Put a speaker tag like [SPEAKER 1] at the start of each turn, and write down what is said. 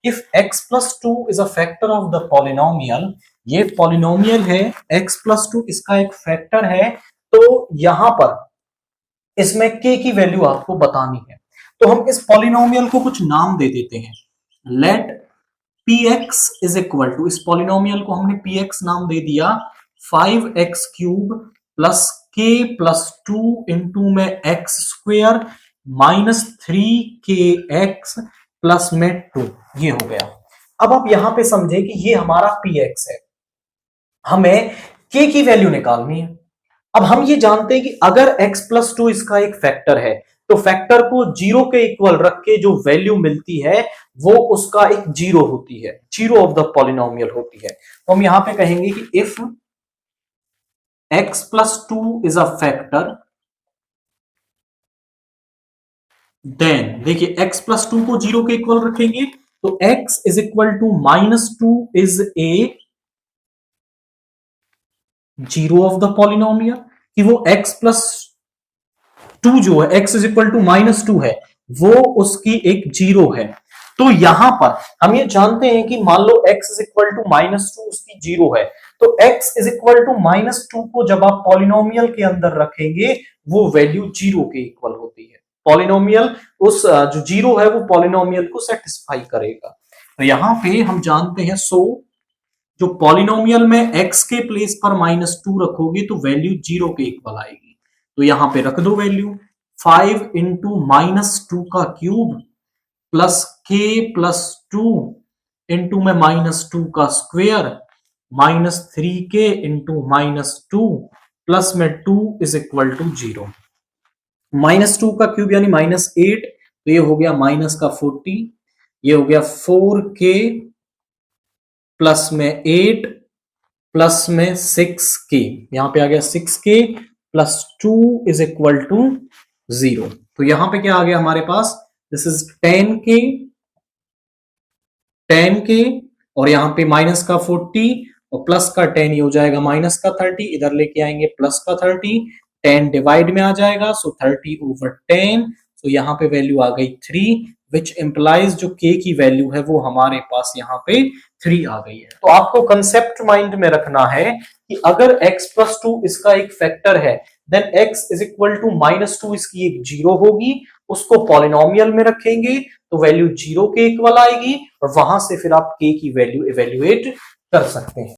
[SPEAKER 1] If x plus two is a factor of the polynomial, ये polynomial है x plus to, इसका एक factor है, तो यहां पर इसमें k की वैल्यू आपको बतानी है। तो हम इस पॉलिनोमियल को कुछ नाम दे देते हैं। Let px is equal to, इस पॉलिनोमियल को हमने px नाम दे दिया 5x cube plus k plus two into में x square minus 3kx plus में 2, ये हो गया। अब आप यहां पे समझे कि ये हमारा px है, हमें k की वैल्यू निकालनी है। अब हम ये जानते हैं कि अगर x प्लस टू इसका एक फैक्टर है, तो फैक्टर को जीरो के इक्वल रख के जो वैल्यू मिलती है वो उसका एक जीरो होती है, जीरो ऑफ द पॉलिनोमियल होती है। तो हम यहां पे कहेंगे कि if x plus two is a factor, then देखिए x प्लस टू को जीरो के इक्वल रखेंगे तो x is equal to minus two is a zero of the polynomial, कि वो x प्लस टू जो है, x is equal to minus two है, वो उसकी एक जीरो है। तो यहां पर हम ये जानते हैं कि मान लो x is equal to minus two उसकी जीरो है, तो x is equal to minus two को जब आप पॉलिनोमियल के अंदर रखेंगे वो वैल्यू जीरो के इक्वल होती है। पॉलिनोमियल उस जो जीरो है वो पॉलिनोमियल को सेटिस्फाई करेगा। तो यहां पे हम जानते हैं, सो जो पॉलिनोमियल में x के प्लेस पर माइनस टू रखोगे तो वैल्यू जीरो के इक्वल आएगी। तो यहां पे रख दो वैल्यू 5 इंटू माइनस टू का cube plus k plus two into में माइनस टू का square minus 3k into minus two plus में 2 is equal to zero. Minus two का क्यूब यानी माइनस 8, तो ये हो गया माइनस का 40, ये हो गया 4k प्लस में 8 प्लस में 6k, यहां पे आ गया 6k plus 2 is equal to 0। तो यहां पे क्या आ गया हमारे पास, दिस इज 10k और यहां पे माइनस का 40 और प्लस का 10, ये हो जाएगा माइनस का 30, इधर लेके आएंगे प्लस का 30, 10 डिवाइड में आ जाएगा, सो 30 ओवर 10, तो यहां पे वैल्यू आ गई 3, विच इंप्लाइज जो k की वैल्यू है वो हमारे पास यहाँ पे 3 आ गई है। तो आपको कंसेप्ट माइंड में रखना है कि अगर x प्लस टू इसका एक फैक्टर है, then x is equal to minus two इसकी एक जीरो होगी, उसको पॉलिनोमियल में रखेंगे तो वैल्यू जीरो के इक्वल आएगी और वहां से फिर आप k की वैल्यू इवेल्युएट कर सकते हैं।